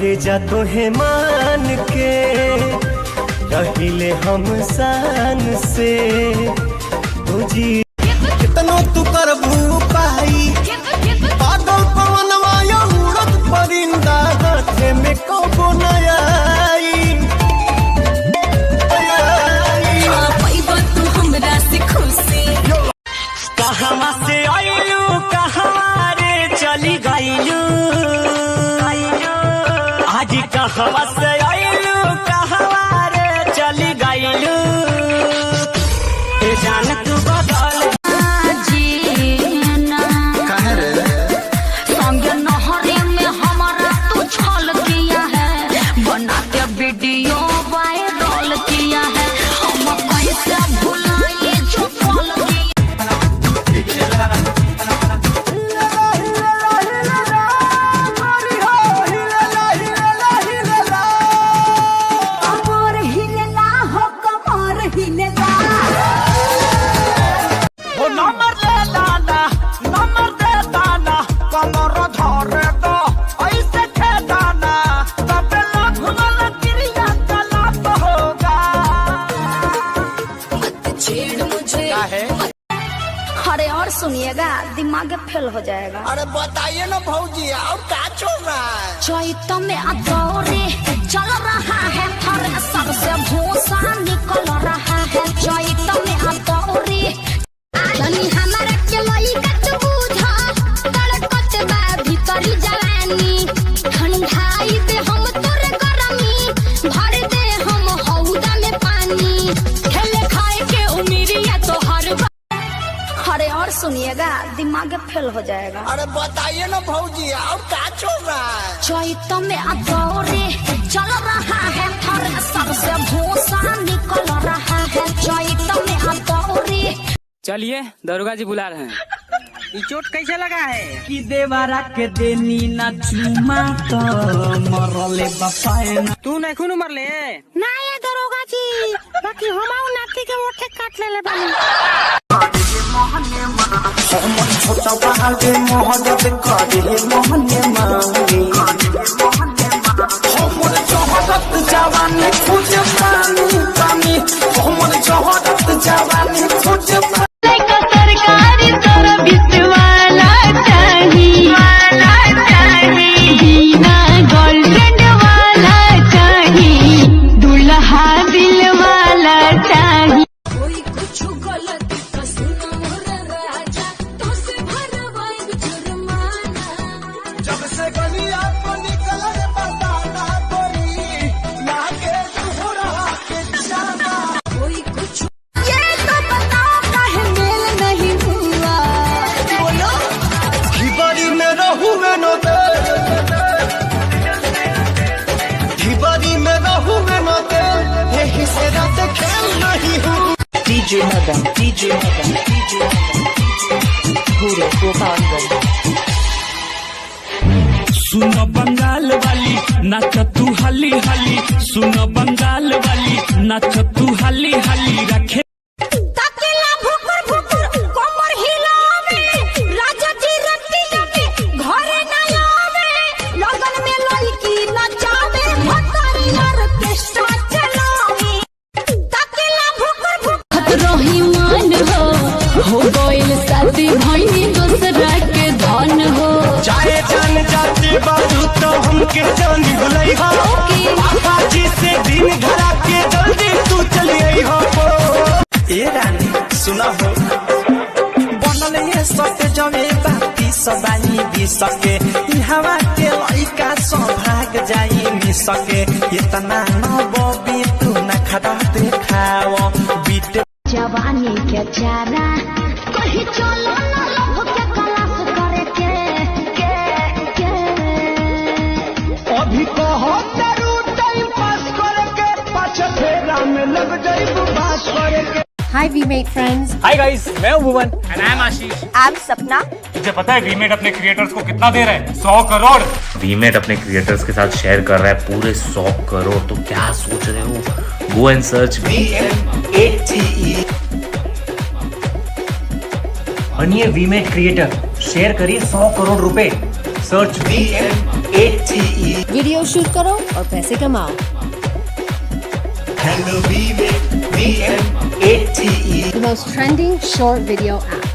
करे जा तोहे मान के रहिले हम शान से तुझी कितनो तू करबू पाई पागल पवनवा या उड़त परिंदा हाथे में कबो न आई पैबा तू हमरा से खुशी कहवा से आइलू कहवा रे चली गइलू आज कहवा से आइलू कहवा रे चली गइलू जान तू बदल जीना संग नहरे में हमारा तू छल किया है बना के वीडियो वायरल किया है हम कैसे भुलाए जो पल कमर हिलेला हो कमर हिलेला ओ नंबर दे लाला नंबर दे दाना कमर धरे दो ऐसे खेदाना तब घुमल क्रिया गलत होगा छेड़ मुझे है अरे और सुनिएगा दिमाग फेल हो जाएगा अरे बताइए ना भौजी और क्या चल रहा है चैत में अदौरे चल रहा है थर सबसे भूसा निकल रहा है चैत में अदौरे तनी हमारा के लइका तू बुझा तड़कत बा भीतरी जवानी ठंडाई दे हम तोरे गरमी भर दे हम हौदा में पानी खेले खाए के उमिरिया तो हर अरे और सुनिएगा दिमाग फेल हो जाएगा अरे बताइए ना भौजी और क्या चल रहा है चैत में अदौरे चल रहा है थर सबसे भूसा निकल रहा है चैत में अदौरे चलिए दरोगा जी बुला रहे हैं। ये चोट कैसे लगा है कि देवारा के देनी ना चुमा तो मरले बपाए ना तू नहीं खून मर ले ना ये दरोगा जी बाकी हमाऊ नाती के ओठे काट ले बानी छोटा बहादे मोहब्बत करे मोहने मांगे हमर जहरत जवानी खोज पानी पानी हमर जहरत जवानी खोज सरकारी सर्विस वाला चाहिए बिना गर्लफ्रेंड वाला चाहिए दुल्हा दिल वाला चाहिए कोई कुछ गलत तो सुनो मोर राजा तो से भरवाई जुर्माना जब से गलिया को निकल बताना कोई लागे तुहरा के निशाना कोई कुछ ये तो बताओ काहे मेल नहीं हुआ बोलो ढिबारी में रहूं न दे ढिबारी में रहूं न दे यही से रात खेल नहीं हूँ डीजे मदन पूरे गोपालगंज। सुनो बंगाल वाली नाच तू हली हली सुनो बंगाल वाली नाच तू हली हली रखे तकेला भुकुर भुकुर कमर हिलावे राजा जी रतिया में घरे न आवे लगन में लड़की नचावे भतारी ऑर्केस्ट्रा चलावे तकेला भुकुर भुकुर रोही मान हो गइल शादी भइनी दूसरा के धन हो चाहे जान जाती बारू तो हमके जान भुलई हो पापा जी से दिन घरा के जल्दी तू चली आई हो ए रानी सुना हो बनल ये सट जमे बाती सदाई भी सके हवा के लइका सौभाग जाई भी सके इतना न बबी तू न खड़ा देखाओ बीट जवानी के चारा कहीं चलो न लभ के क्लास करे के अभी कहो तेरू टाइम पास करके पाछे फेरा में लग जाई बात करके Hi VMate friends. Hi guys, मैं हूँ भुवन। And I'm Ashish. I'm Sapna. तुझे पता है वीमेट अपने क्रिएटर्स को कितना दे रहा है? 100 करोड़। वीमेट अपने क्रिएटर्स के साथ शेयर कर रहा है पूरे 100 करोड़। तो क्या सोच रहे हो? Go and search VMATE। बनिए वीमेट क्रिएटर, शेयर करिए 100 करोड़ रुपए। Search VMATE। वीडियो शूट करो और पैसे कमाओ। Hello, VMATE. The most trending short video app.